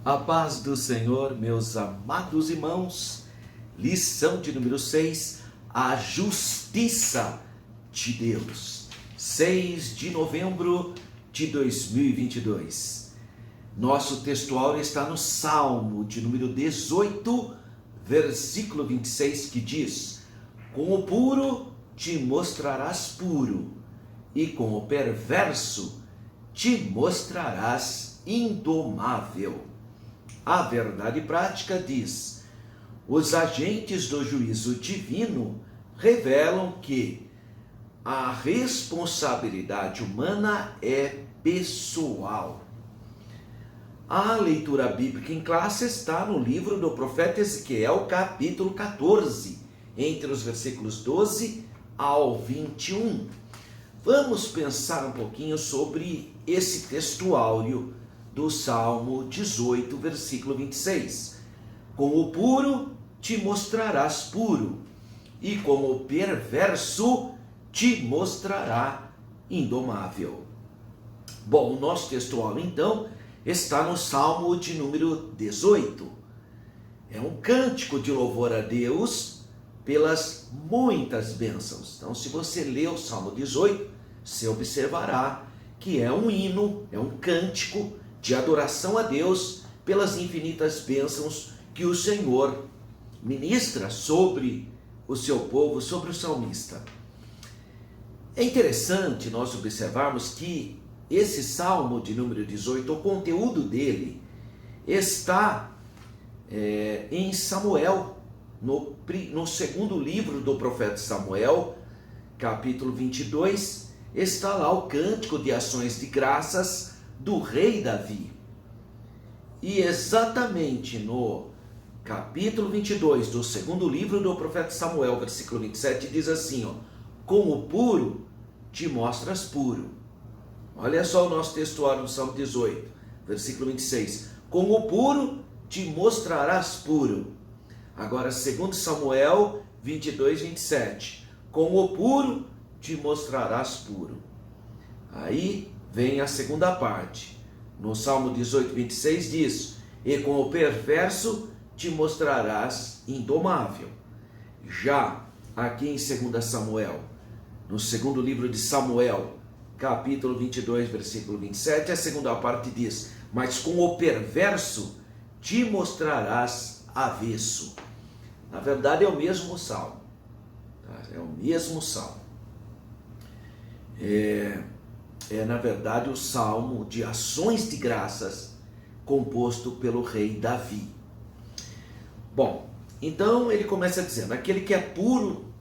A paz do Senhor, meus amados irmãos, lição de número 6, a justiça de Deus, 6 de novembro de 2022. Nosso textual está no Salmo de número 18, versículo 26, que diz: com o puro te mostrarás puro, e com o perverso te mostrarás indomável. A verdade prática diz: os agentes do juízo divino revelam que a responsabilidade humana é pessoal. A leitura bíblica em classe está no livro do profeta Ezequiel, capítulo 14, entre os versículos 12 ao 21. Vamos pensar um pouquinho sobre esse textuário do Salmo 18, versículo 26. Com o puro te mostrarás puro, e com o perverso te mostrará indomável. Bom, o nosso textual então está no Salmo de número 18. É um cântico de louvor a Deus pelas muitas bênçãos. Então, se você ler o Salmo 18, você observará que é um hino, é um cântico de adoração a Deus pelas infinitas bênçãos que o Senhor ministra sobre o seu povo, sobre o salmista. É interessante nós observarmos que esse Salmo de número 18, o conteúdo dele está em Samuel, no segundo livro do profeta Samuel, capítulo 22, está lá o cântico de ações de graças do rei Davi. E exatamente no capítulo 22 do segundo livro do profeta Samuel, versículo 27, diz assim, com o puro te mostras puro. Olha só o nosso textuário no Salmo 18, versículo 26. Com o puro te mostrarás puro. Agora, segundo Samuel 22, 27. Com o puro te mostrarás puro. Aí vem a segunda parte. No Salmo 18, 26 diz: e com o perverso te mostrarás indomável. Já aqui em 2 Samuel, no segundo livro de Samuel, capítulo 22, versículo 27, a segunda parte diz: mas com o perverso te mostrarás avesso. Na verdade é o mesmo salmo. É o mesmo salmo. Na verdade o salmo de ações de graças composto pelo rei Davi. Bom, então ele começa dizendo: aquele que é puro,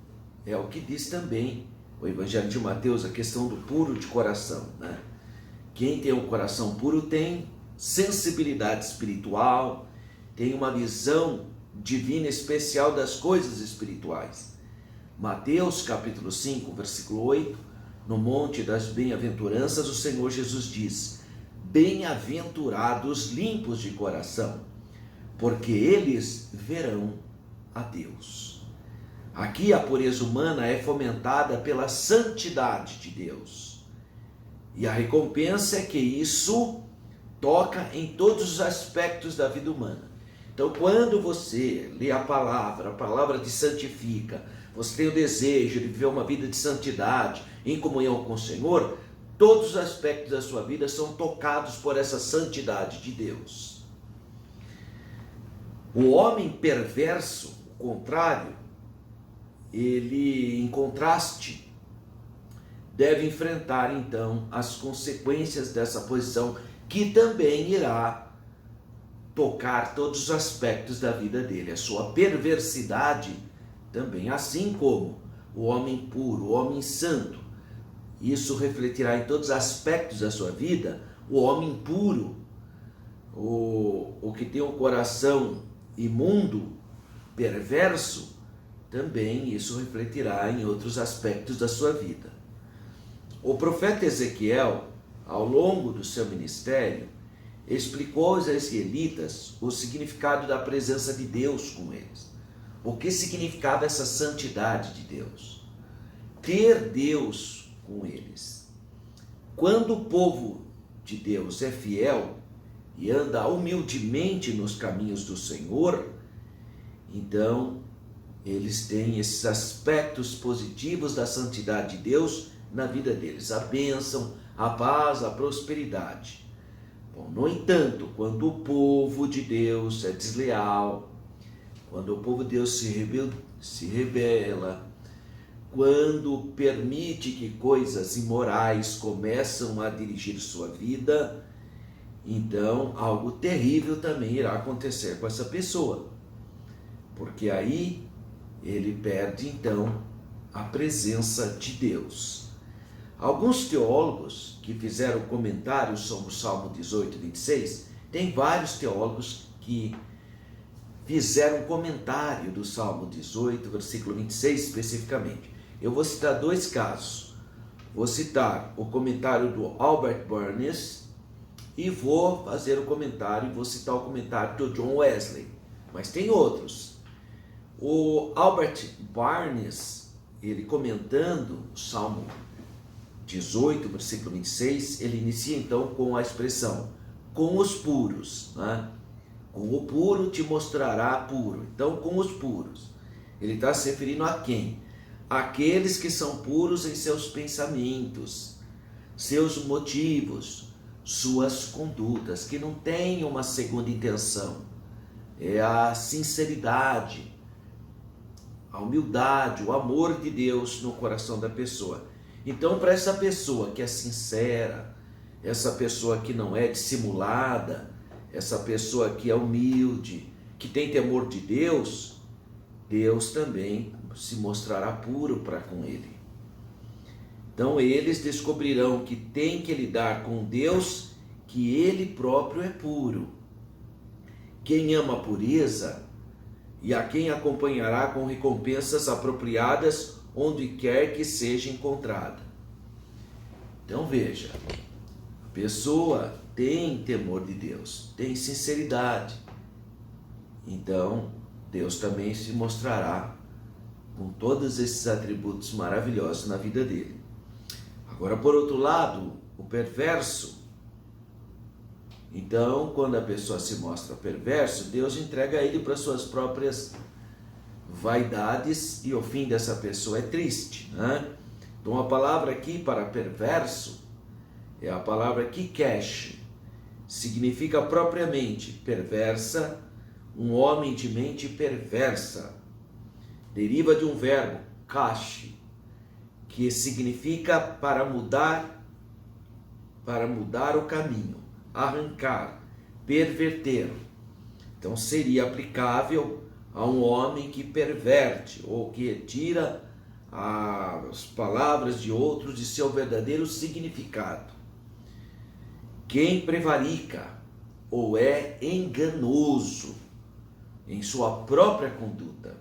é o que diz também o Evangelho de Mateus, a questão do puro de coração, né? Quem tem um coração puro tem sensibilidade espiritual, tem uma visão divina especial das coisas espirituais. Mateus capítulo 5, versículo 8, no Monte das Bem-aventuranças, o Senhor Jesus diz: bem-aventurados limpos de coração, porque eles verão a Deus. Aqui a pureza humana é fomentada pela santidade de Deus. E a recompensa é que isso toca em todos os aspectos da vida humana. Então, quando você lê a palavra te santifica, você tem o desejo de viver uma vida de santidade, em comunhão com o Senhor, todos os aspectos da sua vida são tocados por essa santidade de Deus. O homem perverso, o contrário, ele, em contraste, deve enfrentar então as consequências dessa posição, que também irá tocar todos os aspectos da vida dele, a sua perversidade também, assim como o homem puro, o homem santo. Isso refletirá em todos os aspectos da sua vida. O homem puro, o que tem um coração imundo, perverso, também isso refletirá em outros aspectos da sua vida. O profeta Ezequiel, ao longo do seu ministério, explicou aos israelitas o significado da presença de Deus com eles. O que significava essa santidade de Deus? Ter Deus com eles. Quando o povo de Deus é fiel, e anda humildemente nos caminhos do Senhor, então eles têm esses aspectos positivos da santidade de Deus na vida deles, a bênção, a paz, a prosperidade. Bom, no entanto, quando o povo de Deus é desleal, quando o povo de Deus se rebela, quando permite que coisas imorais começam a dirigir sua vida, então algo terrível também irá acontecer com essa pessoa, porque aí ele perde então a presença de Deus. Alguns teólogos que fizeram comentários sobre o Salmo 18, 26, tem vários teólogos que fizeram comentário do Salmo 18, versículo 26 especificamente. Eu vou citar dois casos. Vou citar o comentário do Albert Barnes e vou fazer o comentário, vou citar o comentário do John Wesley. Mas tem outros. O Albert Barnes, ele comentando o Salmo 18, versículo 26, ele inicia então com a expressão, com os puros, né? Com o puro te mostrará puro. Então, com os puros. Ele está se referindo a quem? Aqueles que são puros em seus pensamentos, seus motivos, suas condutas, que não têm uma segunda intenção. É a sinceridade, a humildade, o amor de Deus no coração da pessoa. Então, para essa pessoa que é sincera, essa pessoa que não é dissimulada, essa pessoa que é humilde, que tem temor de Deus, Deus também se mostrará puro para com ele. Então eles descobrirão que tem que lidar com Deus, que ele próprio é puro. Quem ama a pureza e a quem acompanhará com recompensas apropriadas onde quer que seja encontrada. Então veja, a pessoa tem temor de Deus, tem sinceridade. Então, Deus também se mostrará com todos esses atributos maravilhosos na vida dele. Agora, por outro lado, o perverso. Então, quando a pessoa se mostra perverso, Deus entrega ele para suas próprias vaidades e o fim dessa pessoa é triste, né? Então, a palavra aqui para perverso é a palavra kikesh. Significa propriamente perversa, um homem de mente perversa. Deriva de um verbo, kash, que significa para mudar o caminho, arrancar, perverter. Então seria aplicável a um homem que perverte ou que tira as palavras de outros de seu verdadeiro significado. Quem prevarica ou é enganoso em sua própria conduta,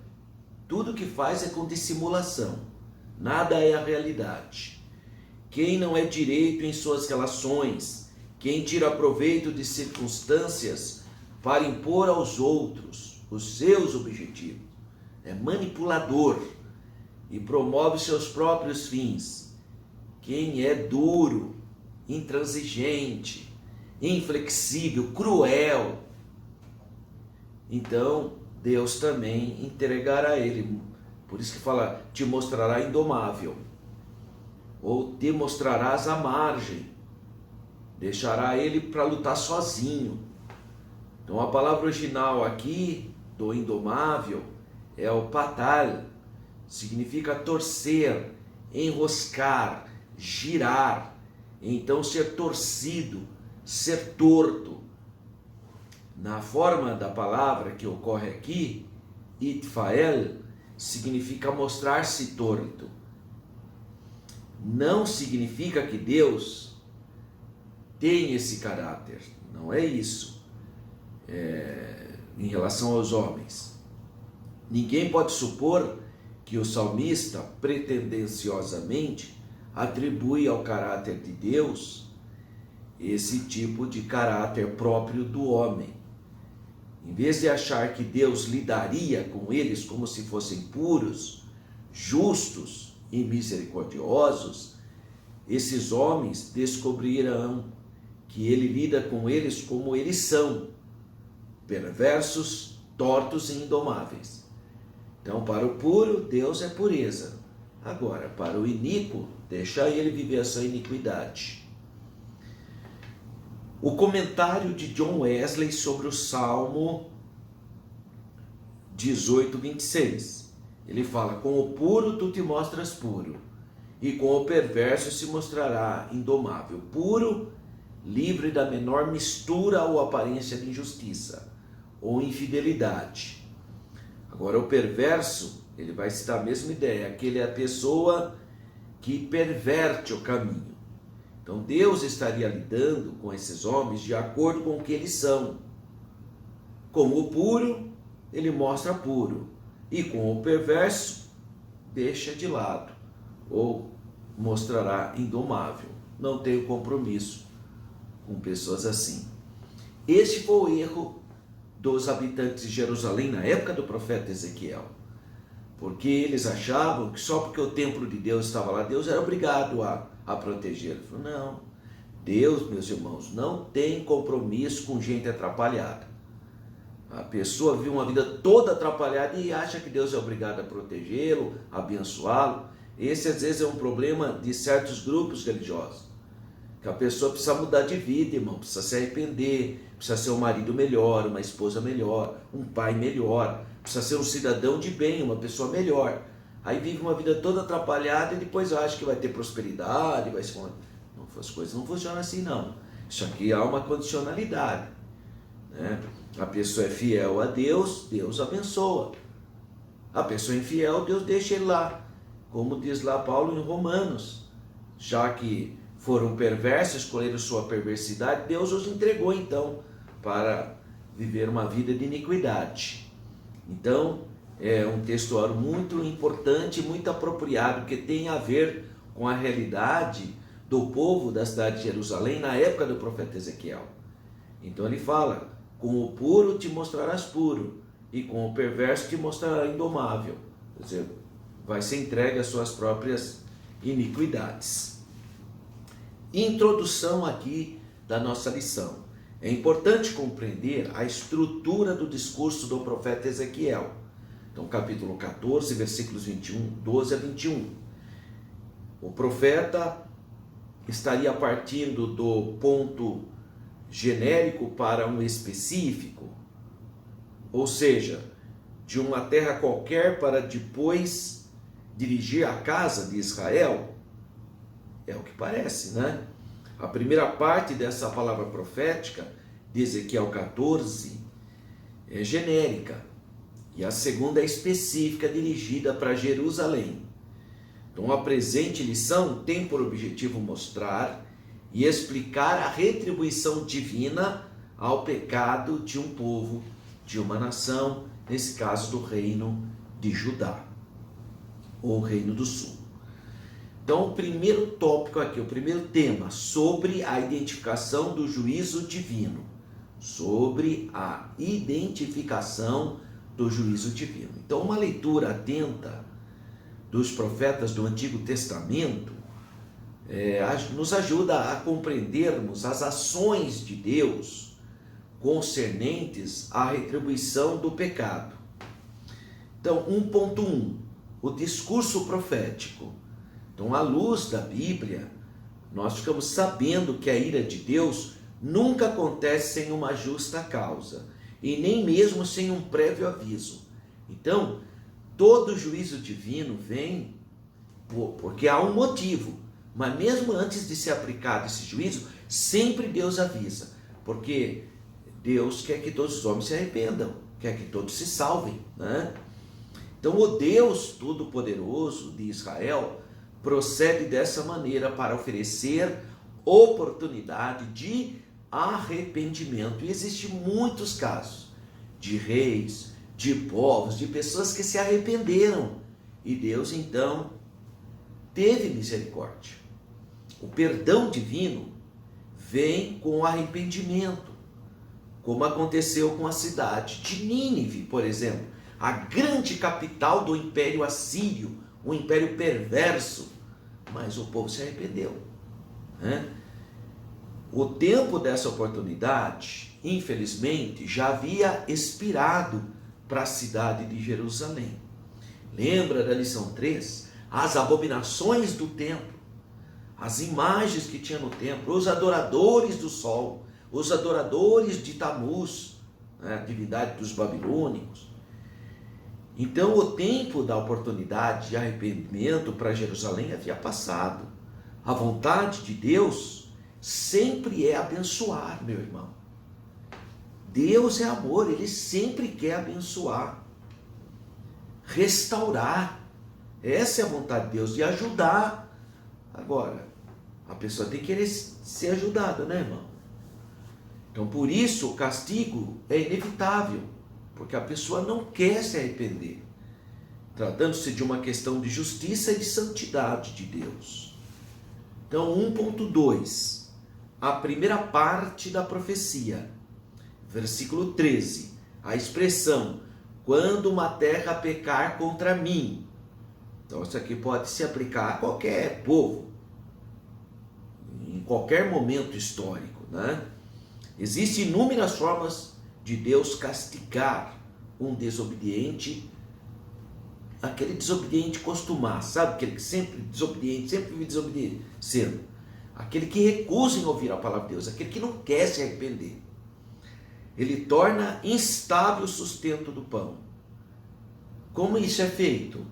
tudo que faz é com dissimulação, nada é a realidade. Quem não é direito em suas relações, quem tira proveito de circunstâncias para impor aos outros os seus objetivos, é manipulador e promove seus próprios fins. Quem é duro, intransigente, inflexível, cruel, então Deus também entregará a ele. Por isso que fala, te mostrará indomável, ou te mostrarás à margem, deixará ele para lutar sozinho. Então a palavra original aqui do indomável é o patal, significa torcer, enroscar, girar. Então ser torcido, ser torto. Na forma da palavra que ocorre aqui, itfael, significa mostrar-se torto. Não significa que Deus tem esse caráter, não é isso. Em relação aos homens, ninguém pode supor que o salmista pretendenciosamente atribui ao caráter de Deus esse tipo de caráter próprio do homem. Em vez de achar que Deus lidaria com eles como se fossem puros, justos e misericordiosos, esses homens descobrirão que ele lida com eles como eles são, perversos, tortos e indomáveis. Então, para o puro, Deus é pureza. Agora, para o iníquo, deixa ele viver a sua iniquidade. O comentário de John Wesley sobre o Salmo 18, 26. Ele fala: com o puro tu te mostras puro, e com o perverso se mostrará indomável. Puro, livre da menor mistura ou aparência de injustiça ou infidelidade. Agora, o perverso, ele vai citar a mesma ideia, aquele é a pessoa que perverte o caminho. Então, Deus estaria lidando com esses homens de acordo com o que eles são. Com o puro, ele mostra puro, e com o perverso, deixa de lado, ou mostrará indomável. Não tenho compromisso com pessoas assim. Este foi o erro dos habitantes de Jerusalém na época do profeta Ezequiel, porque eles achavam que só porque o templo de Deus estava lá, Deus era obrigado a proteger. Ele falou: não, Deus, meus irmãos, não tem compromisso com gente atrapalhada. A pessoa vive uma vida toda atrapalhada e acha que Deus é obrigado a protegê-lo, a abençoá-lo. Esse às vezes é um problema de certos grupos religiosos, que a pessoa precisa mudar de vida, irmão, precisa se arrepender, precisa ser um marido melhor, uma esposa melhor, um pai melhor, precisa ser um cidadão de bem, uma pessoa melhor. Aí vive uma vida toda atrapalhada e depois acha que vai ter prosperidade, vai se... Não, as coisas não funcionam assim, não. Isso aqui há uma condicionalidade, né? A pessoa é fiel a Deus, Deus abençoa. A pessoa é infiel, Deus deixa ele lá. Como diz lá Paulo em Romanos, já que foram perversos, escolheram sua perversidade, Deus os entregou então para viver uma vida de iniquidade. Então, é um textuário muito importante, muito apropriado, porque tem a ver com a realidade do povo da cidade de Jerusalém na época do profeta Ezequiel. Então ele fala: com o puro te mostrarás puro, e com o perverso te mostrará indomável. Quer dizer, vai ser entregue às suas próprias iniquidades. Introdução aqui da nossa lição. É importante compreender a estrutura do discurso do profeta Ezequiel. Então, capítulo 14, versículos 12 a 21. O profeta estaria partindo do ponto genérico para um específico, ou seja, de uma terra qualquer para depois dirigir a casa de Israel. É o que parece, né? A primeira parte dessa palavra profética de Ezequiel 14 é genérica, e a segunda é específica, dirigida para Jerusalém. Então, a presente lição tem por objetivo mostrar e explicar a retribuição divina ao pecado de um povo, de uma nação, nesse caso do reino de Judá, ou reino do sul. Então, o primeiro tópico aqui, o primeiro tema, sobre a identificação do juízo divino. Sobre a identificação do juízo divino. Então, uma leitura atenta dos profetas do Antigo Testamento nos ajuda a compreendermos as ações de Deus concernentes à retribuição do pecado. Então, 1.1, o discurso profético. Então, à luz da Bíblia, nós ficamos sabendo que a ira de Deus nunca acontece sem uma justa causa, e nem mesmo sem um prévio aviso. Então, todo juízo divino vem porque há um motivo, mas mesmo antes de ser aplicado esse juízo, sempre Deus avisa, porque Deus quer que todos os homens se arrependam, quer que todos se salvem, né? Então, o Deus Todo-Poderoso de Israel procede dessa maneira para oferecer oportunidade de arrependimento. E existem muitos casos de reis, de povos, de pessoas que se arrependeram. E Deus, então, teve misericórdia. O perdão divino vem com o arrependimento, como aconteceu com a cidade de Nínive, por exemplo, a grande capital do Império Assírio, um império perverso, mas o povo se arrependeu, né? O tempo dessa oportunidade, infelizmente, já havia expirado para a cidade de Jerusalém. Lembra da lição 3? As abominações do templo, as imagens que tinha no templo, os adoradores do sol, os adoradores de Tamuz, a divindade dos babilônicos. Então o tempo da oportunidade de arrependimento para Jerusalém havia passado. A vontade de Deus sempre é abençoar, meu irmão. Deus é amor, Ele sempre quer abençoar, restaurar. Essa é a vontade de Deus, de ajudar. Agora, a pessoa tem que querer ser ajudada, né, irmão? Então, por isso, o castigo é inevitável, porque a pessoa não quer se arrepender, tratando-se de uma questão de justiça e de santidade de Deus. Então, 1.2, a primeira parte da profecia, versículo 13, a expressão, quando uma terra pecar contra mim. Então, isso aqui pode se aplicar a qualquer povo, em qualquer momento histórico, né? Existem inúmeras formas de Deus castigar um desobediente, aquele desobediente costumar, sabe? Aquele que sempre desobediente, sempre vive desobedecendo. Aquele que recusa em ouvir a palavra de Deus, aquele que não quer se arrepender. Ele torna instável o sustento do pão. Como isso é feito?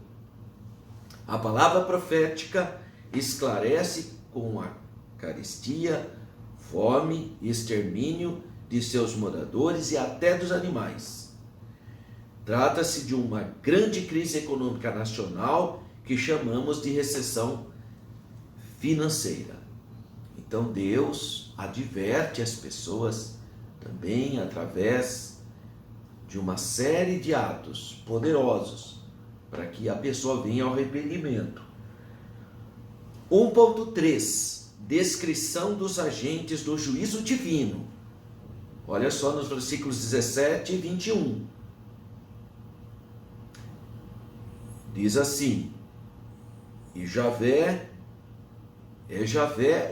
A palavra profética esclarece com a carestia, fome e extermínio de seus moradores e até dos animais. Trata-se de uma grande crise econômica nacional que chamamos de recessão financeira. Então Deus adverte as pessoas também através de uma série de atos poderosos para que a pessoa venha ao arrependimento. 1.3, descrição dos agentes do juízo divino. Olha só nos versículos 17 e 21. Diz assim: e Javé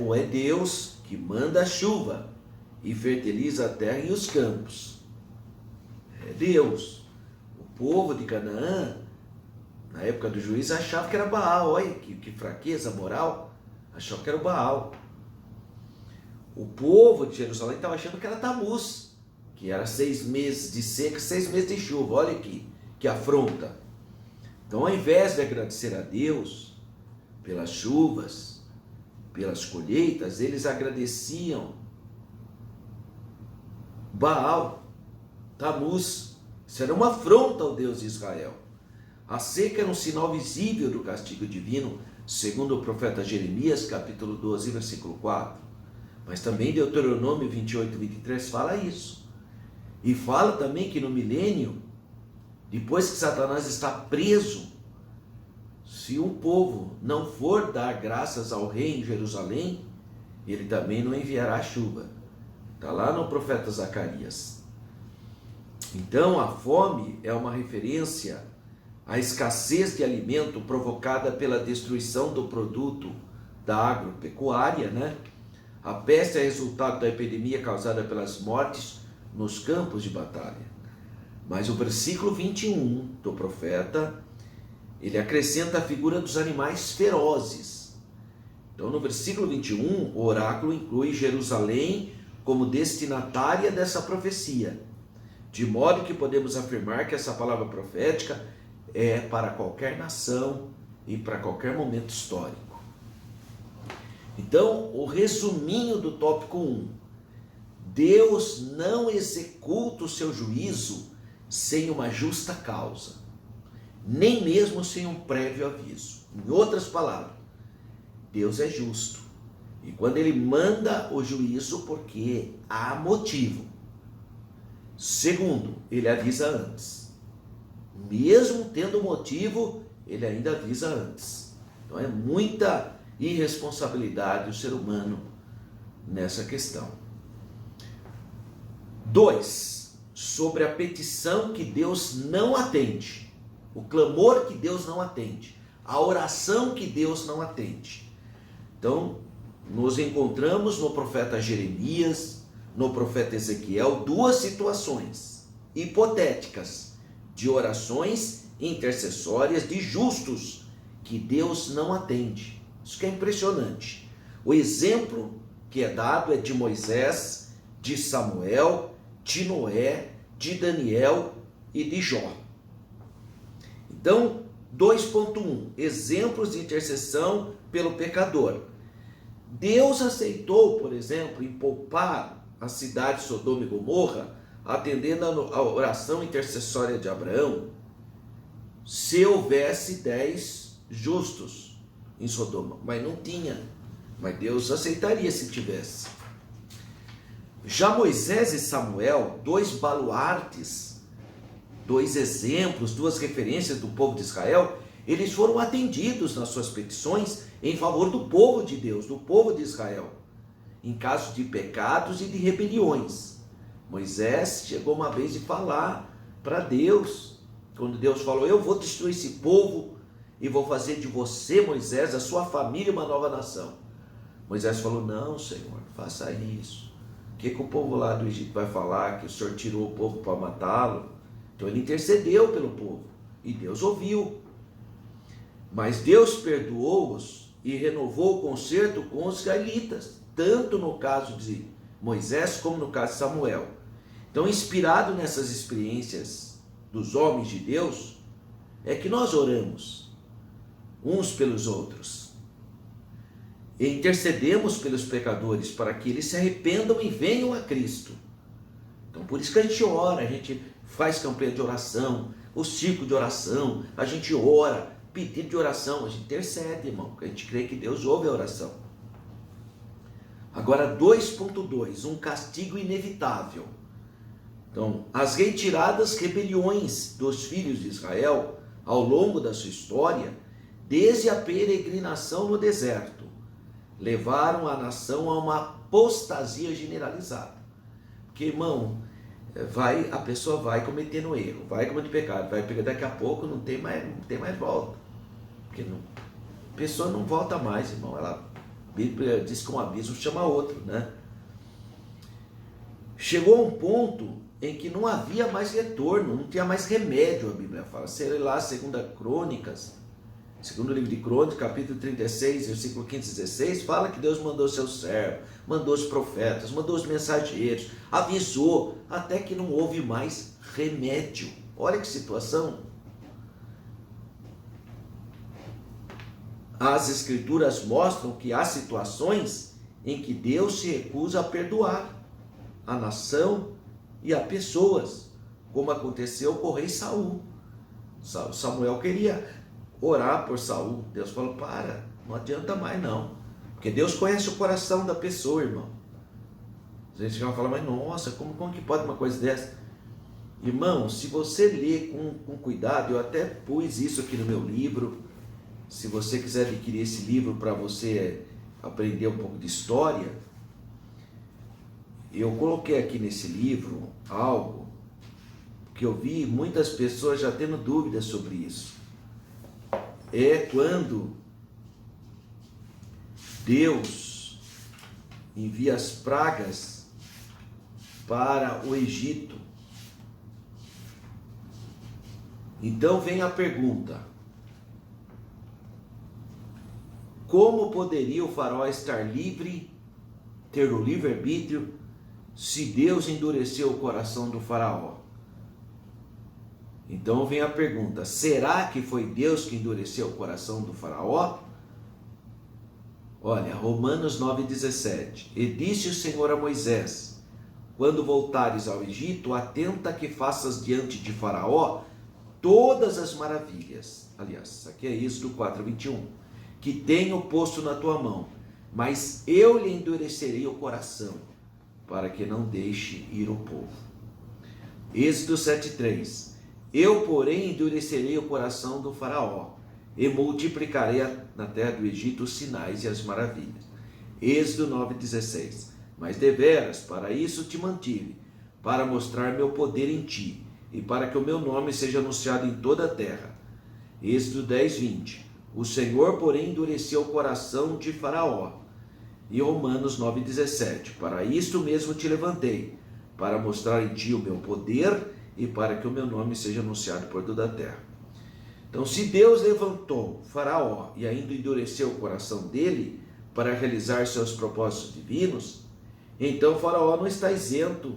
ou é Deus que manda a chuva e fertiliza a terra e os campos. É Deus. O povo de Canaã, na época do juízo, achava que era Baal. Olha que fraqueza moral. Achava que era o Baal. O povo de Jerusalém estava achando que era Tamuz, que era 6 meses de seca, 6 meses de chuva. Olha aqui, que afronta. Então, ao invés de agradecer a Deus pelas chuvas, pelas colheitas, eles agradeciam Baal, Tamuz. Isso era uma afronta ao Deus de Israel. A seca era um sinal visível do castigo divino, segundo o profeta Jeremias, capítulo 12, versículo 4. Mas também Deuteronômio 28, 23 fala isso. E fala também que no milênio, depois que Satanás está preso, se um povo não for dar graças ao rei em Jerusalém, ele também não enviará chuva. Está lá no profeta Zacarias. Então a fome é uma referência à escassez de alimento provocada pela destruição do produto da agropecuária, né? A peste é resultado da epidemia causada pelas mortes nos campos de batalha. Mas o versículo 21 do profeta, ele acrescenta a figura dos animais ferozes. Então, no versículo 21, o oráculo inclui Jerusalém como destinatária dessa profecia, de modo que podemos afirmar que essa palavra profética é para qualquer nação e para qualquer momento histórico. Então, o resuminho do tópico 1. Deus não executa o seu juízo sem uma justa causa, nem mesmo sem um prévio aviso. Em outras palavras, Deus é justo. E quando Ele manda o juízo, porque há motivo. Segundo, Ele avisa antes. Mesmo tendo motivo, Ele ainda avisa antes. Então é muita irresponsabilidade do ser humano nessa questão. 2. Sobre a petição que Deus não atende. O clamor que Deus não atende. A oração que Deus não atende. Então, nos encontramos no profeta Jeremias, no profeta Ezequiel, duas situações hipotéticas de orações intercessórias de justos que Deus não atende. Isso que é impressionante. O exemplo que é dado é de Moisés, de Samuel, de Noé, de Daniel e de Jó. Então, 2.1, exemplos de intercessão pelo pecador. Deus aceitou, por exemplo, em poupar a cidade de Sodoma e Gomorra, atendendo a oração intercessória de Abraão, se houvesse 10 justos em Sodoma, mas não tinha. Mas Deus aceitaria se tivesse. Já Moisés e Samuel, dois baluartes, dois exemplos, duas referências do povo de Israel, eles foram atendidos nas suas petições em favor do povo de Deus, do povo de Israel, em caso de pecados e de rebeliões. Moisés chegou uma vez de falar para Deus, quando Deus falou: eu vou destruir esse povo e vou fazer de você, Moisés, a sua família uma nova nação. Moisés falou: não, Senhor, faça isso. O que o povo lá do Egito vai falar? Que o Senhor tirou o povo para matá-lo? Então ele intercedeu pelo povo e Deus ouviu. Mas Deus perdoou-os e renovou o concerto com os israelitas, tanto no caso de Moisés como no caso de Samuel. Então, inspirado nessas experiências dos homens de Deus, é que nós oramos uns pelos outros e intercedemos pelos pecadores para que eles se arrependam e venham a Cristo. Então, por isso que a gente ora, a gente faz campanha de oração, o ciclo de oração, a gente ora, pedido de oração, a gente intercede, irmão, porque a gente crê que Deus ouve a oração. Agora, 2.2, um castigo inevitável. Então, as reiteradas rebeliões dos filhos de Israel ao longo da sua história, desde a peregrinação no deserto, levaram a nação a uma apostasia generalizada. Porque, irmão, a pessoa vai cometendo erro, vai cometendo pecado, vai pegar, daqui a pouco não tem mais volta. Porque a pessoa não volta mais, irmão. A Bíblia diz que um abismo chama outro, né? Chegou a um ponto em que não havia mais retorno, não tinha mais remédio, a Bíblia fala. Sei lá, segundo livro de Crônicas, capítulo 36, versículo 15 e 16, fala que Deus mandou seu servo, mandou os profetas, mandou os mensageiros, avisou, até que não houve mais remédio. Olha que situação. As Escrituras mostram que há situações em que Deus se recusa a perdoar a nação e a pessoas, como aconteceu com o rei Saul. Samuel queria orar por Saul. Deus falou: não adianta mais não, porque Deus conhece o coração da pessoa, irmão. A gente vai falar: mas nossa, como que pode uma coisa dessa? Irmão, se você ler com cuidado, eu até pus isso aqui no meu livro. Se você quiser adquirir esse livro para você aprender um pouco de história, eu coloquei aqui nesse livro algo que eu vi muitas pessoas já tendo dúvidas sobre isso. É quando Deus envia as pragas para o Egito. Então vem a pergunta: como poderia o faraó estar livre, ter o livre-arbítrio, se Deus endureceu o coração do faraó? Então vem a pergunta: será que foi Deus que endureceu o coração do faraó? Olha, Romanos 9,17. E disse o Senhor a Moisés: quando voltares ao Egito, atenta que faças diante de faraó todas as maravilhas. Aliás, aqui é Êxodo 4:21. Que tenho posto na tua mão, mas eu lhe endurecerei o coração, para que não deixe ir o povo. Êxodo 7:3. Eu, porém, endurecerei o coração do faraó, e multiplicarei na terra do Egito os sinais e as maravilhas. Êxodo 9:16. Mas deveras, para isso te mantive, para mostrar meu poder em ti, e para que o meu nome seja anunciado em toda a terra. Êxodo 10:20. O Senhor, porém, endureceu o coração de Faraó, E Romanos 9,17, para isto mesmo te levantei, para mostrar em ti o meu poder e para que o meu nome seja anunciado por toda a terra. Então, se Deus levantou Faraó e ainda endureceu o coração dele para realizar seus propósitos divinos, então Faraó não está isento.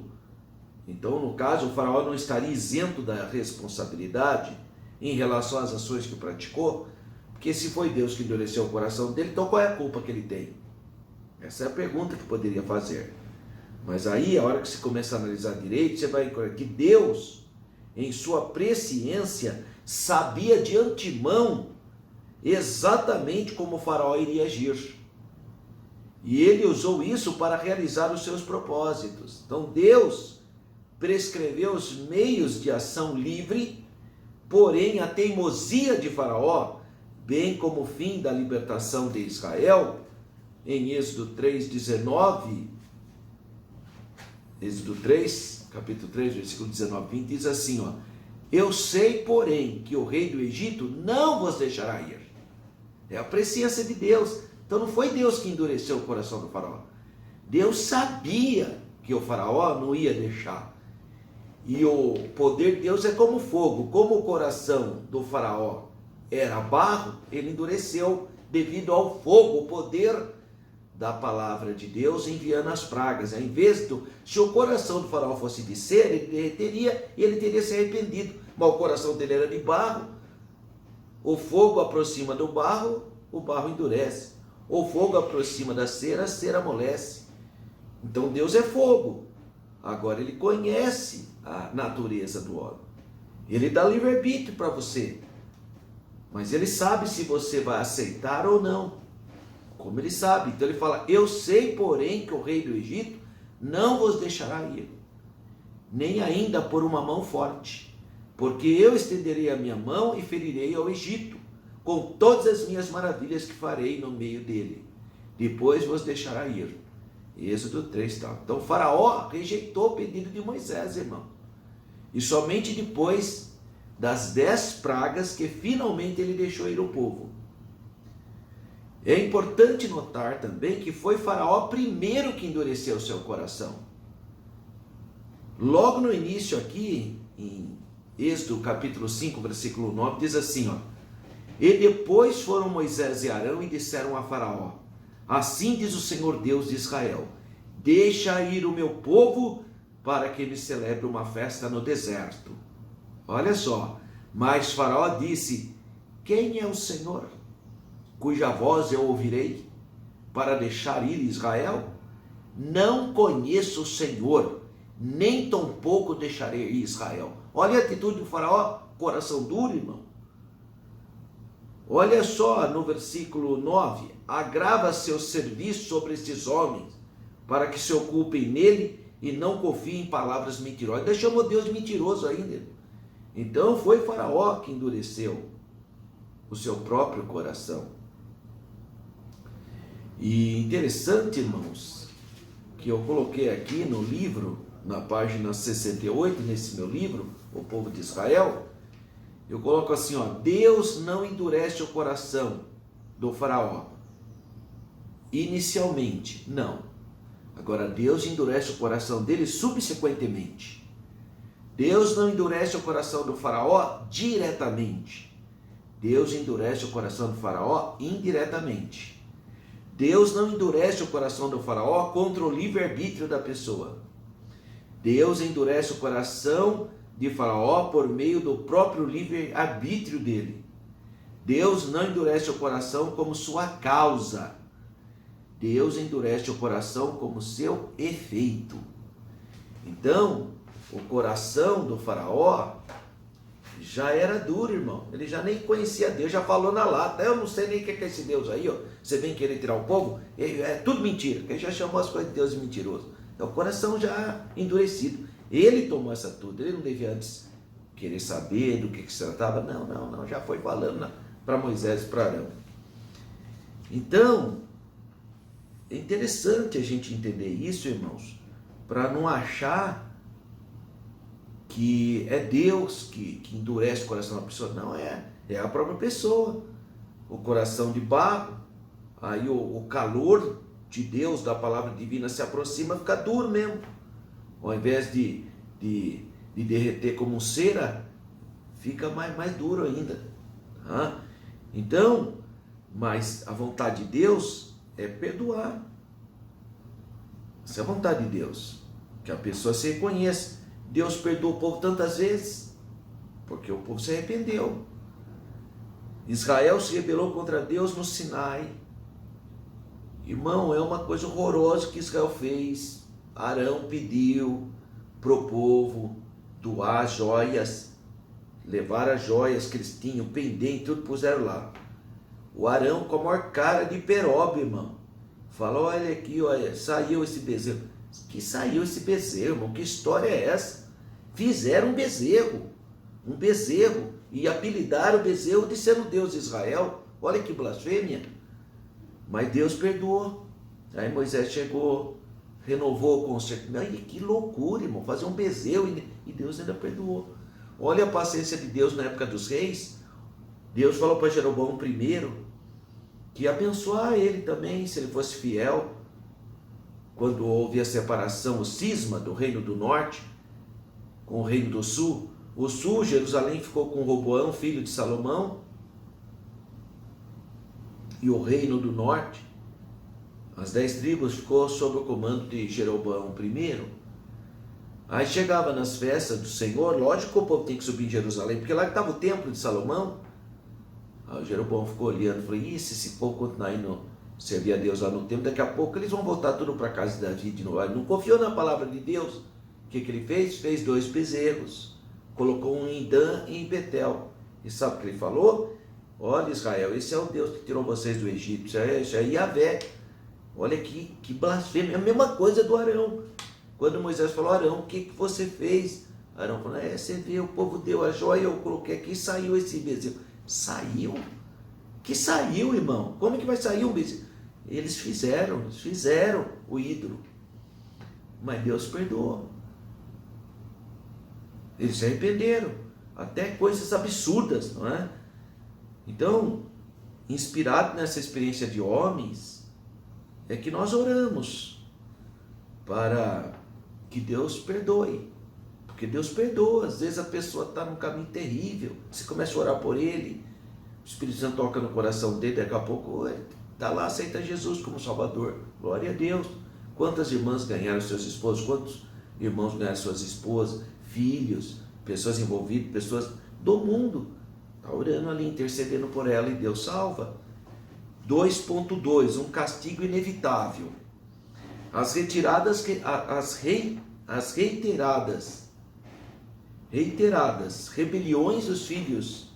Então, no caso, o Faraó não estaria isento da responsabilidade em relação às ações que praticou, porque se foi Deus que endureceu o coração dele, então qual é a culpa que ele tem? Essa é a pergunta que poderia fazer. Mas aí, a hora que você começa a analisar direito, você vai encontrar que Deus, em sua presciência, sabia de antemão exatamente como o Faraó iria agir. E ele usou isso para realizar os seus propósitos. Então Deus prescreveu os meios de ação livre, porém a teimosia de Faraó, bem como o fim da libertação de Israel, em Êxodo 3:19, Êxodo 3, capítulo 3, versículo 19 e 20, diz assim, ó: eu sei, porém, que o rei do Egito não vos deixará ir. É a presciência de Deus. Então não foi Deus que endureceu o coração do Faraó. Deus sabia que o Faraó não ia deixar. E o poder de Deus é como fogo. Como o coração do Faraó era barro, ele endureceu devido ao fogo, o poder da palavra de Deus enviando as pragas. Em vez do, se o coração do Faraó fosse de cera, ele derreteria e ele teria se arrependido. Mas o coração dele era de barro. O fogo aproxima do barro, o barro endurece. O fogo aproxima da cera, a cera amolece. Então Deus é fogo. Agora ele conhece a natureza do homem. Ele dá livre-arbítrio para você. Mas ele sabe se você vai aceitar ou não. Como ele sabe. Então ele fala: eu sei, porém, que o rei do Egito não vos deixará ir, nem ainda por uma mão forte, porque eu estenderei a minha mão e ferirei ao Egito, com todas as minhas maravilhas que farei no meio dele. Depois vos deixará ir. Êxodo 3, tal. Então Faraó rejeitou o pedido de Moisés, irmão. E somente depois das 10 pragas que finalmente ele deixou ir o povo. É importante notar também que foi Faraó primeiro que endureceu o seu coração. Logo no início aqui, em Êxodo capítulo 5, versículo 9, diz assim, ó: e depois foram Moisés e Arão e disseram a Faraó: assim diz o Senhor Deus de Israel, deixa ir o meu povo para que ele celebre uma festa no deserto. Olha só, mas Faraó disse: quem é o Senhor, cuja voz eu ouvirei, para deixar ir Israel? Não conheço o Senhor, nem tampouco deixarei ir Israel. Olha a atitude do Faraó, coração duro, irmão. Olha só no versículo 9: agrava seu serviço sobre estes homens, para que se ocupem nele e não confiem em palavras mentirosas. Ainda chamou Deus de mentiroso ainda. Então foi Faraó que endureceu o seu próprio coração. E interessante, irmãos, que eu coloquei aqui no livro, na página 68, nesse meu livro, O Povo de Israel, eu coloco assim, ó: Deus não endurece o coração do Faraó inicialmente, não. Agora Deus endurece o coração dele subsequentemente. Deus não endurece o coração do Faraó diretamente. Deus endurece o coração do Faraó indiretamente. Deus não endurece o coração do Faraó contra o livre-arbítrio da pessoa. Deus endurece o coração de Faraó por meio do próprio livre-arbítrio dele. Deus não endurece o coração como sua causa. Deus endurece o coração como seu efeito. Então, o coração do Faraó já era duro, irmão. Ele já nem conhecia Deus, já falou na lata: eu não sei nem o que é esse Deus aí, ó. Você vem querer tirar o povo? É tudo mentira. Ele já chamou as coisas de Deus de mentiroso. Então, o coração já endurecido. Ele tomou essa tudo. Ele não devia antes querer saber do que se tratava. Não. Já foi falando para Moisés e para Arão. Então, é interessante a gente entender isso, irmãos, para não achar que é Deus que endurece o coração da pessoa. Não, é a própria pessoa. O coração de barro, aí o calor de Deus, da palavra divina, se aproxima, fica duro mesmo. Ao invés de derreter como cera, fica mais duro ainda. Tá? Então, mas a vontade de Deus é perdoar. Essa é a vontade de Deus. Que a pessoa se reconheça. Deus perdoa o povo tantas vezes, porque o povo se arrependeu. Israel se rebelou contra Deus no Sinai. Irmão, é uma coisa horrorosa que Israel fez. Arão pediu para o povo doar joias, levar as joias que eles tinham, pendente, tudo puseram lá. O Arão, com a maior cara de peroba, irmão, falou: olha aqui, olha, saiu esse bezerro. Que saiu esse bezerro, irmão? Que história é essa? Fizeram um bezerro, e apelidaram o bezerro de ser o Deus de Israel. Olha que blasfêmia. Mas Deus perdoou. Aí Moisés chegou, renovou o concerto. Que loucura, irmão, fazer um bezerro e Deus ainda perdoou. Olha a paciência de Deus na época dos reis. Deus falou para Jeroboão primeiro que ia abençoar ele também, se ele fosse fiel. Quando houve a separação, o cisma do reino do norte com o reino do sul. O sul, Jerusalém, ficou com Roboão, filho de Salomão, e o reino do norte, as 10 tribos, ficou sob o comando de Jeroboão I. Aí chegava nas festas do Senhor, lógico que o povo tem que subir em Jerusalém, porque lá que estava o templo de Salomão. Aí o Jeroboão ficou olhando e falou: se esse povo continuar indo servir a Deus lá no templo, daqui a pouco eles vão voltar tudo para a casa de Davi de novo. Ele não confiou na palavra de Deus. O que ele fez? Fez 2 bezerros, colocou um em Dan e em Betel. E sabe o que ele falou? Olha, Israel, esse é o Deus que tirou vocês do Egito, isso é Yahvé. Olha que blasfêmia, é a mesma coisa do Arão. Quando Moisés falou: Arão, o que você fez? Arão falou: você vê, o povo deu a joia, eu coloquei aqui e saiu esse bezerro. Saiu? Que saiu, irmão? Como que vai sair um bezerro? Eles fizeram o ídolo. Mas Deus perdoou. Eles se arrependeram. Até coisas absurdas, não é? Então, inspirado nessa experiência de homens, é que nós oramos para que Deus perdoe. Porque Deus perdoa. Às vezes a pessoa está num caminho terrível, você começa a orar por ele, o Espírito Santo toca no coração dele, daqui a pouco está lá, aceita Jesus como Salvador. Glória a Deus. Quantas irmãs ganharam seus esposos, quantos irmãos ganharam suas esposas, filhos, pessoas envolvidas, pessoas do mundo. Está orando ali, intercedendo por ela, e Deus salva. 2.2, um castigo inevitável. As reiteradas rebeliões dos filhos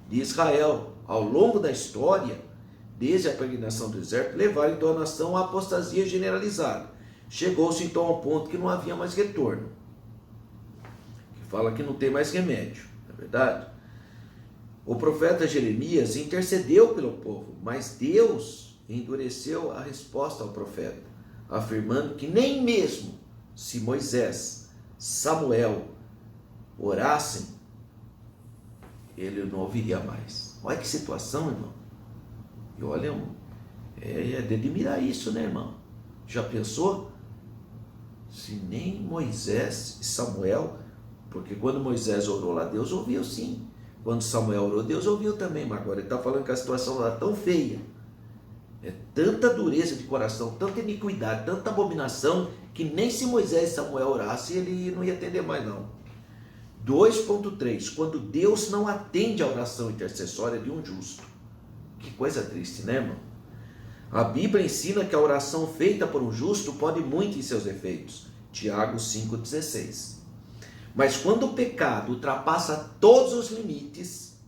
de Israel ao longo da história, desde a peregrinação do deserto, levaram então a nação à apostasia generalizada. Chegou-se então ao ponto que não havia mais retorno. Que fala que não tem mais remédio, não é verdade? O profeta Jeremias intercedeu pelo povo, mas Deus endureceu a resposta ao profeta, afirmando que nem mesmo se Moisés, Samuel orassem, ele não ouviria mais. Olha que situação, irmão. E olha, é de admirar isso, né, irmão? Já pensou? Se nem Moisés e Samuel, porque quando Moisés orou lá, Deus ouviu sim. Quando Samuel orou, Deus ouviu também, mas agora ele está falando que a situação lá é tão feia, é tanta dureza de coração, tanta iniquidade, tanta abominação, que nem se Moisés e Samuel orassem, ele não ia atender mais não. 2.3, quando Deus não atende a oração intercessória de um justo. Que coisa triste, né, irmão? A Bíblia ensina que a oração feita por um justo pode muito em seus efeitos. Tiago 5,16. Mas quando o pecado ultrapassa todos os limites,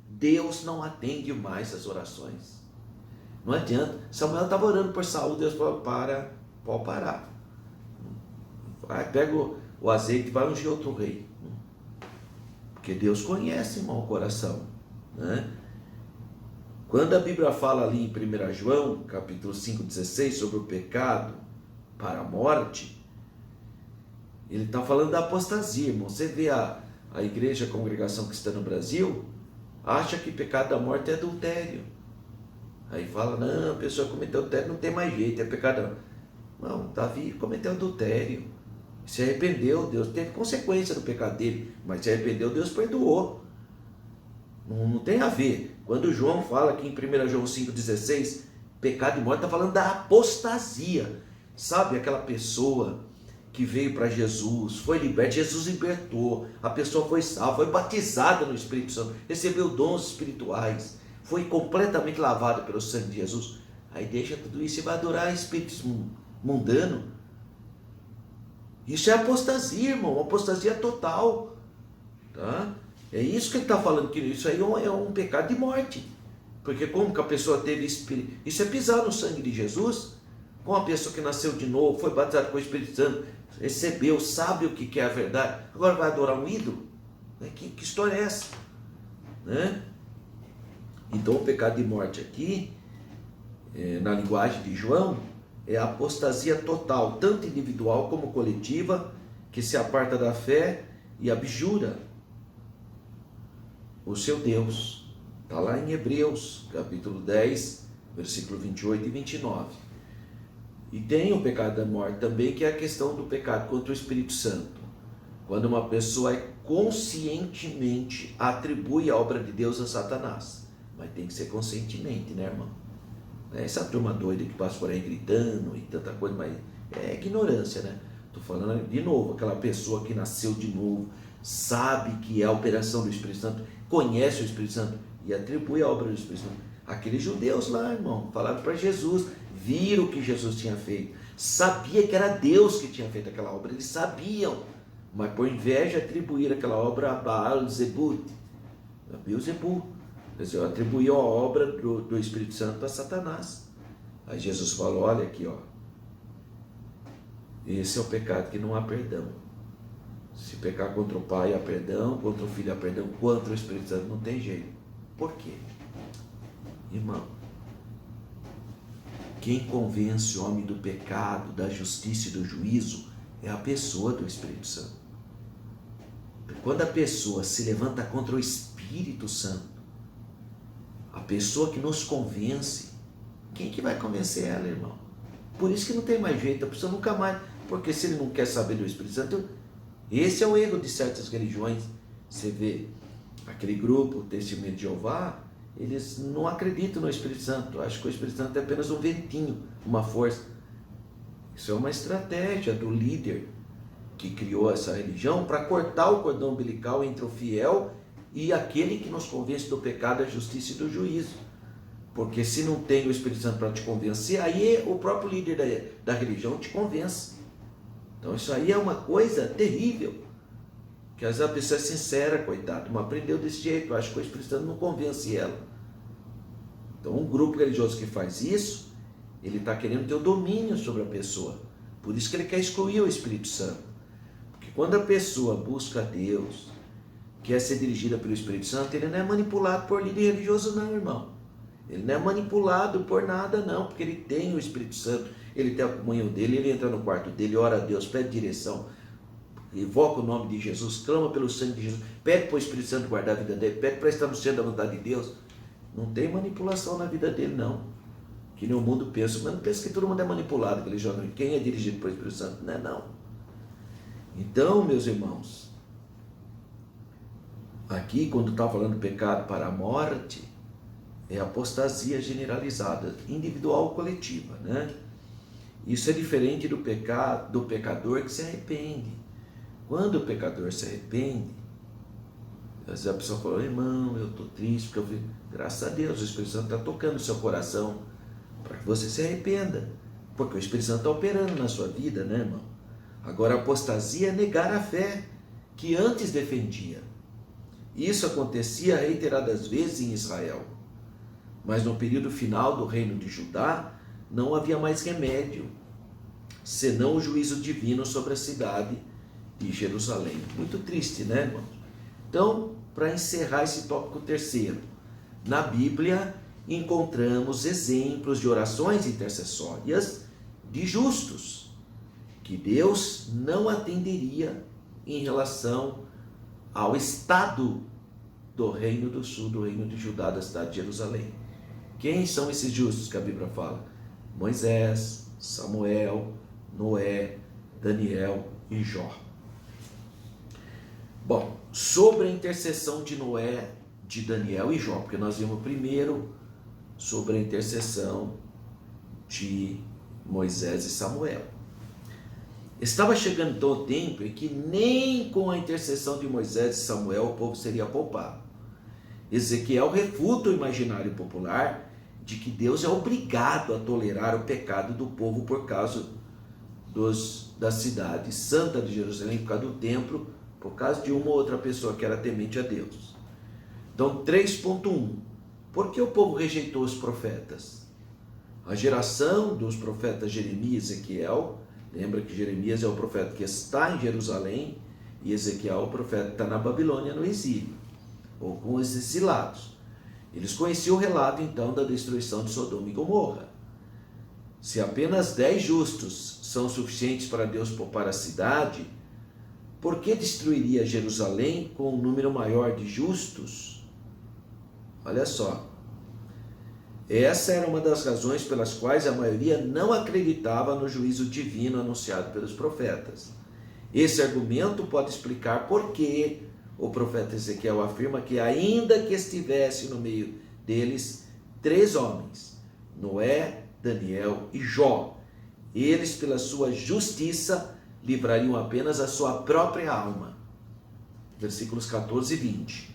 Deus não atende mais as orações. Não adianta. Samuel estava orando por Saul, Deus falou: pode parar. Vai, pega o azeite e vai ungir outro rei. Porque Deus conhece, irmão, o coração, né? Quando a Bíblia fala ali em 1 João, capítulo 5,16, sobre o pecado para a morte, ele está falando da apostasia, irmão. Você vê a igreja, a congregação cristã no Brasil, acha que pecado da morte é adultério. Aí fala, não, a pessoa cometeu adultério, não tem mais jeito, é pecado. Não, Davi cometeu adultério, se arrependeu, Deus teve consequência do pecado dele, mas se arrependeu, Deus perdoou. Não tem a ver. Quando João fala aqui em 1 João 5,16, pecado e morte, está falando da apostasia. Sabe aquela pessoa que veio para Jesus, foi liberta, Jesus libertou, a pessoa foi salva, foi batizada no Espírito Santo, recebeu dons espirituais, foi completamente lavada pelo sangue de Jesus. Aí deixa tudo isso e vai adorar espíritos mundanos. Isso é apostasia, irmão, apostasia total, tá? É isso que ele está falando, que isso aí é um pecado de morte. Porque como que a pessoa teve espírito? Isso é pisar no sangue de Jesus. Com a pessoa que nasceu de novo, foi batizada com o Espírito Santo, recebeu, sabe o que é a verdade, agora vai adorar um ídolo? Que história é essa? Né? Então o pecado de morte aqui, na linguagem de João, é a apostasia total, tanto individual como coletiva, que se aparta da fé e abjura o seu Deus. Está lá em Hebreus, capítulo 10, versículo 28 e 29. E tem o pecado da morte também, que é a questão do pecado contra o Espírito Santo. Quando uma pessoa conscientemente atribui a obra de Deus a Satanás. Mas tem que ser conscientemente, né, irmão? Essa turma doida que passa por aí gritando e tanta coisa, mas é ignorância, né? Estou falando de novo, aquela pessoa que nasceu de novo, sabe que é a operação do Espírito Santo, conhece o Espírito Santo e atribui a obra do Espírito Santo. Aqueles judeus lá, irmão, falaram para Jesus, viram o que Jesus tinha feito, sabia que era Deus que tinha feito aquela obra, eles sabiam, mas por inveja atribuíram aquela obra a Baal-Zebub, quer dizer, atribuiu a obra do Espírito Santo a Satanás. Aí Jesus falou, olha aqui, ó, esse é o pecado que não há perdão. Se pecar contra o Pai há perdão, contra o Filho há perdão, contra o Espírito Santo não tem jeito. Por quê? Irmão, quem convence o homem do pecado, da justiça e do juízo é a pessoa do Espírito Santo. Quando a pessoa se levanta contra o Espírito Santo, a pessoa que nos convence, quem que vai convencer ela, irmão? Por isso que não tem mais jeito, a pessoa nunca mais, porque se ele não quer saber do Espírito Santo, esse é o erro de certas religiões. Você vê aquele grupo, o Testemunho de Jeová, eles não acreditam no Espírito Santo, acham que o Espírito Santo é apenas um ventinho, uma força. Isso é uma estratégia do líder que criou essa religião para cortar o cordão umbilical entre o fiel e aquele que nos convence do pecado, da justiça e do juízo. Porque se não tem o Espírito Santo para te convencer, aí o próprio líder da religião te convence. Então isso aí é uma coisa terrível, que às vezes a pessoa é sincera, coitado, mas aprendeu desse jeito, acho que o Espírito Santo não convence ela. Então um grupo religioso que faz isso, ele está querendo ter o domínio sobre a pessoa, por isso que ele quer excluir o Espírito Santo. Porque quando a pessoa busca Deus, quer ser dirigida pelo Espírito Santo, ele não é manipulado por líder religioso não, irmão. Ele não é manipulado por nada não, porque ele tem o Espírito Santo, ele tem a comunhão dele, ele entra no quarto dele, ora a Deus, pede direção, invoca o nome de Jesus, clama pelo sangue de Jesus, pede para o Espírito Santo guardar a vida dele, pede para estar no centro da vontade de Deus. Não tem manipulação na vida dele não, que nem o mundo pensa, mas não pensa que todo mundo é manipulado, quem é dirigido pelo Espírito Santo, não é não. Então, meus irmãos, aqui quando está falando pecado para a morte, é apostasia generalizada, individual ou coletiva, né? Isso é diferente do pecado, do pecador que se arrepende. Quando o pecador se arrepende, às vezes a pessoa fala, irmão, eu estou triste, porque eu vi, graças a Deus, o Espírito Santo está tocando no seu coração, para que você se arrependa, porque o Espírito Santo está operando na sua vida, né, irmão? Agora, a apostasia é negar a fé que antes defendia. Isso acontecia reiteradas vezes em Israel, mas no período final do reino de Judá, não havia mais remédio, senão o juízo divino sobre a cidade de Jerusalém. Muito triste, né, irmãos? Então, para encerrar esse tópico terceiro, na Bíblia encontramos exemplos de orações intercessórias de justos, que Deus não atenderia em relação ao estado do reino do sul, do reino de Judá, da cidade de Jerusalém, Quem são esses justos que a Bíblia fala? Moisés, Samuel, Noé, Daniel e Jó. Bom, sobre a intercessão de Noé, de Daniel e Jó, porque nós vimos primeiro sobre a intercessão de Moisés e Samuel. Estava chegando então o tempo em que nem com a intercessão de Moisés e Samuel o povo seria poupado. Ezequiel refuta o imaginário popular de que Deus é obrigado a tolerar o pecado do povo por causa da cidade santa de Jerusalém, por causa do templo, por causa de uma ou outra pessoa que era temente a Deus. Então, 3.1. Por que o povo rejeitou os profetas? A geração dos profetas Jeremias e Ezequiel, lembra que Jeremias é o profeta que está em Jerusalém e Ezequiel é o profeta que está na Babilônia no exílio, ou com os exilados. Eles conheciam o relato então da destruição de Sodoma e Gomorra. Se apenas 10 justos são suficientes para Deus poupar a cidade, por que destruiria Jerusalém com um número maior de justos? Olha só. Essa era uma das razões pelas quais a maioria não acreditava no juízo divino anunciado pelos profetas. Esse argumento pode explicar por que o profeta Ezequiel afirma que ainda que estivesse no meio deles 3 homens, Noé, Daniel e Jó, eles pela sua justiça livrariam apenas a sua própria alma. Versículos 14 e 20.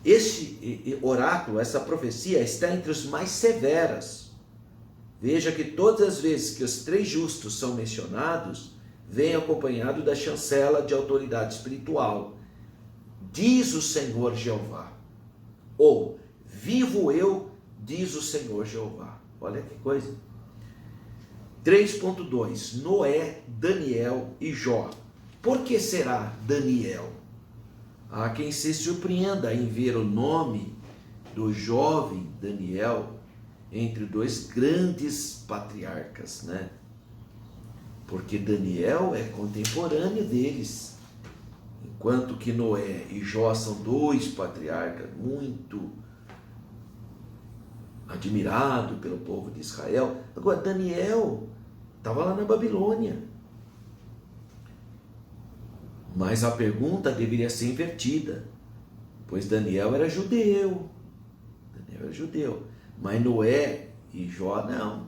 Este oráculo, essa profecia, está entre os mais severas. Veja que todas as vezes que os 3 justos são mencionados, vem acompanhado da chancela de autoridade espiritual. Diz o Senhor Jeová. Ou, vivo eu, diz o Senhor Jeová. Olha que coisa. 3.2. Noé, Daniel e Jó. Por que será Daniel? Há quem se surpreenda em ver o nome do jovem Daniel entre 2 grandes patriarcas, né? Porque Daniel é contemporâneo deles, enquanto que Noé e Jó são 2 patriarcas muito admirados pelo povo de Israel. Agora, Daniel estava lá na Babilônia. Mas a pergunta deveria ser invertida, pois Daniel era judeu. Mas Noé e Jó não.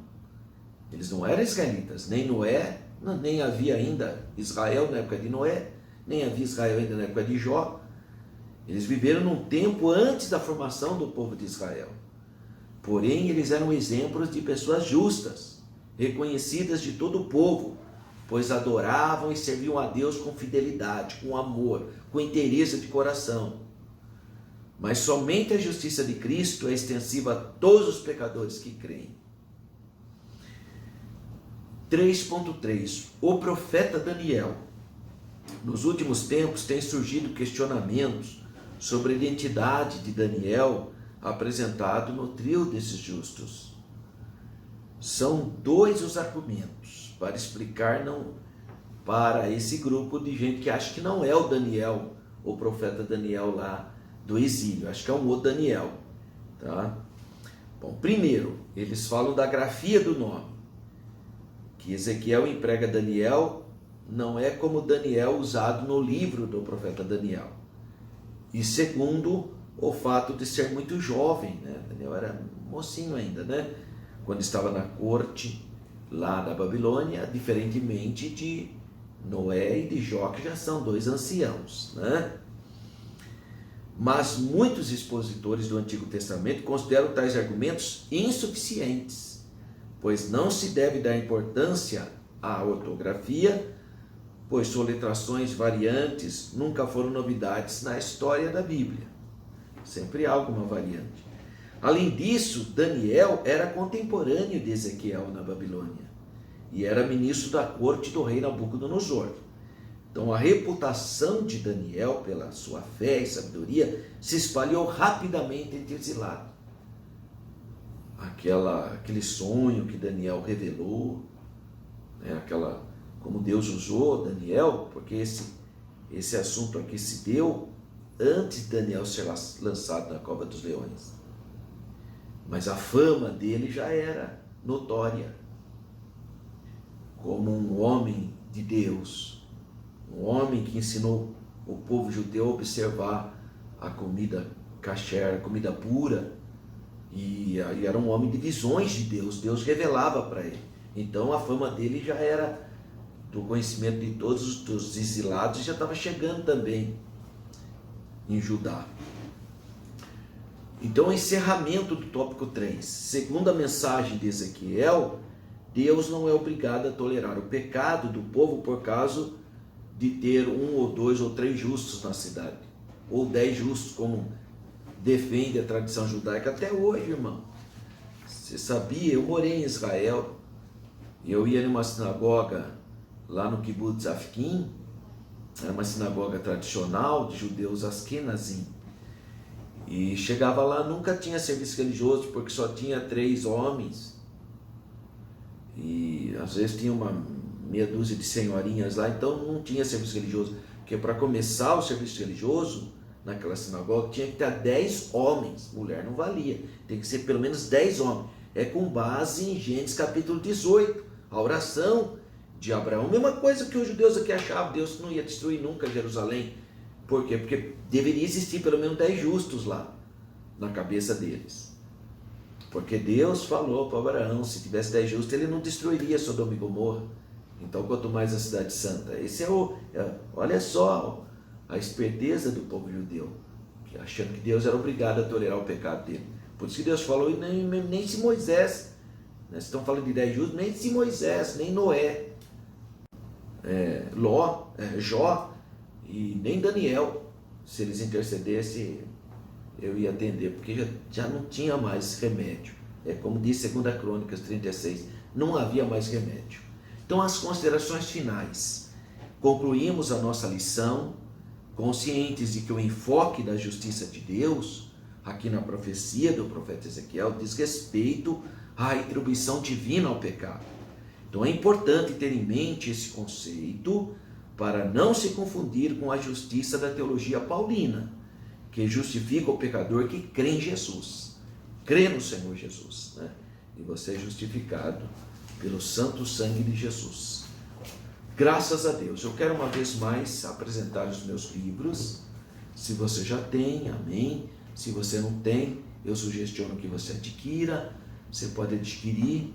Eles não eram israelitas, nem Noé, nem havia ainda Israel na época de Noé, nem havia Israel ainda na época de Jó. Eles viveram num tempo antes da formação do povo de Israel. Porém, eles eram exemplos de pessoas justas, reconhecidas de todo o povo, pois adoravam e serviam a Deus com fidelidade, com amor, com interesse de coração. Mas somente a justiça de Cristo é extensiva a todos os pecadores que creem. 3.3. O profeta Daniel. Nos últimos tempos têm surgido questionamentos sobre a identidade de Daniel apresentado no trio desses justos. São 2 os argumentos para explicar para esse grupo de gente que acha que não é o Daniel, o profeta Daniel lá do exílio, acho que é um outro Daniel, tá? Bom, primeiro, eles falam da grafia do nome, que Ezequiel emprega Daniel, não é como Daniel usado no livro do profeta Daniel. E segundo, o fato de ser muito jovem, né? Daniel era mocinho ainda, né? Quando estava na corte lá da Babilônia, diferentemente de Noé e de Jó, que já são 2 anciãos, né? Mas muitos expositores do Antigo Testamento consideram tais argumentos insuficientes, pois não se deve dar importância à ortografia, pois soletrações variantes nunca foram novidades na história da Bíblia. Sempre há alguma variante. Além disso, Daniel era contemporâneo de Ezequiel na Babilônia e era ministro da corte do rei Nabucodonosor. Então a reputação de Daniel pela sua fé e sabedoria se espalhou rapidamente entre exilados. Aquele sonho que Daniel revelou, né? Como Deus usou Daniel, porque esse assunto aqui se deu antes de Daniel ser lançado na cova dos leões. mas a fama dele já era notória, como um homem de Deus, um homem que ensinou o povo judeu a observar a comida kasher, a comida pura, e era um homem de visões de Deus, Deus revelava para ele. Então a fama dele já era do conhecimento de todos os exilados, já estava chegando também em Judá. Então, o encerramento do tópico 3. Segundo a mensagem de Ezequiel, Deus não é obrigado a tolerar o pecado do povo por causa de ter 1 ou 2 ou 3 justos na cidade, ou 10 justos, como defende a tradição judaica até hoje, irmão. Você sabia? Eu morei em Israel, e eu ia numa sinagoga lá no Kibbutz Afkin, era uma sinagoga tradicional de judeus askenazim, e chegava lá, nunca tinha serviço religioso, porque só tinha 3 homens, e às vezes tinha uma meia dúzia de senhorinhas lá, então não tinha serviço religioso, porque para começar o serviço religioso naquela sinagoga tinha que ter 10 homens, mulher não valia, tem que ser pelo menos 10 homens, é com base em Gênesis capítulo 18, a oração de Abraão, mesma coisa que os judeus aqui achavam, Deus não ia destruir nunca Jerusalém. Por quê? Porque deveria existir pelo menos 10 justos lá, na cabeça deles. Porque Deus falou para Abraão, se tivesse 10 justos, ele não destruiria Sodoma e Gomorra. Então, quanto mais a cidade santa. Esse olha só a esperteza do povo judeu, achando que Deus era obrigado a tolerar o pecado dele. Por isso que Deus falou, e nem se Moisés, né, estão falando de 10 justos, nem se Moisés, nem Noé, Jó e nem Daniel, se eles intercedessem, eu ia atender, porque já não tinha mais remédio. É como diz 2 Crônicas 36, não havia mais remédio. Então, as considerações finais. Concluímos a nossa lição, conscientes de que o enfoque da justiça de Deus, aqui na profecia do profeta Ezequiel, diz respeito à retribuição divina ao pecado. Então é importante ter em mente esse conceito para não se confundir com a justiça da teologia paulina, que justifica o pecador que crê em Jesus, crê no Senhor Jesus, né? E você é justificado pelo santo sangue de Jesus. Graças a Deus. Eu quero uma vez mais apresentar os meus livros. Se você já tem, amém. Se você não tem, eu sugestiono que você adquira. Você pode adquirir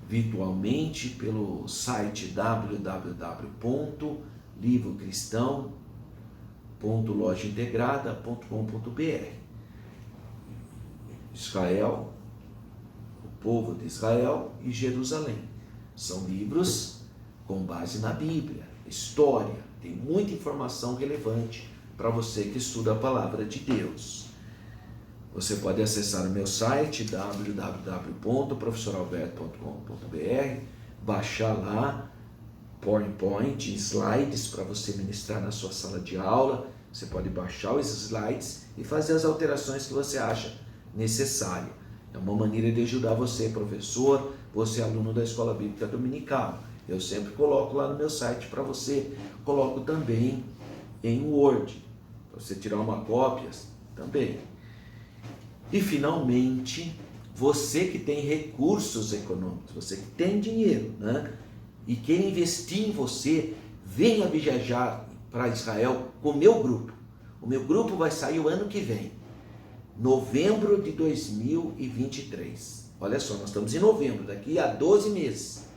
virtualmente pelo site www.livrocristão.lojaintegrada.com.br. Israel, o povo de Israel e Jerusalém. São livros com base na Bíblia, história, tem muita informação relevante para você que estuda a palavra de Deus. Você pode acessar o meu site www.professoralberto.com.br, baixar lá PowerPoint, slides para você ministrar na sua sala de aula. Você pode baixar os slides e fazer as alterações que você acha necessário. É uma maneira de ajudar você, professor, você aluno da Escola Bíblica Dominical. Eu sempre coloco lá no meu site para você. Coloco também em Word, para você tirar uma cópia também. E finalmente, você que tem recursos econômicos, você que tem dinheiro, né? E quer investir em você, venha viajar para Israel com o meu grupo. O meu grupo vai sair o ano que vem, novembro de 2023. Olha só, nós estamos em novembro, daqui a 12 meses.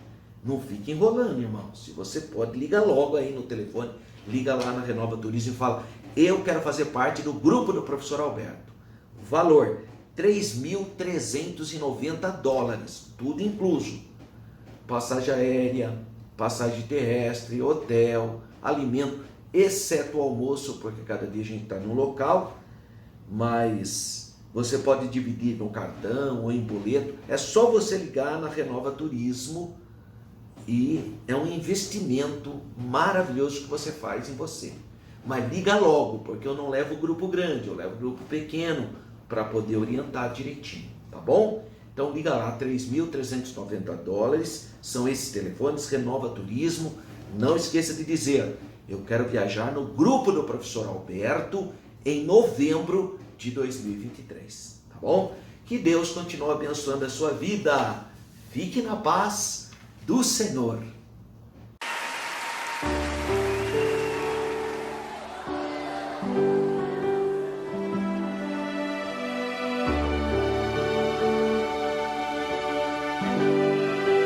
Não fique enrolando, irmão. Se você pode, liga logo aí no telefone, liga lá na Renova Turismo e fala, eu quero fazer parte do grupo do professor Alberto. Valor, $3.390, tudo incluso. Passagem aérea, passagem terrestre, hotel, alimento, exceto o almoço, porque cada dia a gente está num local, mas você pode dividir no cartão ou em boleto. É só você ligar na Renova Turismo e é um investimento maravilhoso que você faz em você. Mas liga logo, porque eu não levo grupo grande, eu levo grupo pequeno para poder orientar direitinho, tá bom? Então liga lá, $3.390, são esses telefones, Renova Turismo. Não esqueça de dizer, eu quero viajar no grupo do professor Alberto em novembro de 2023, tá bom? Que Deus continue abençoando a sua vida. Fique na paz do Senhor.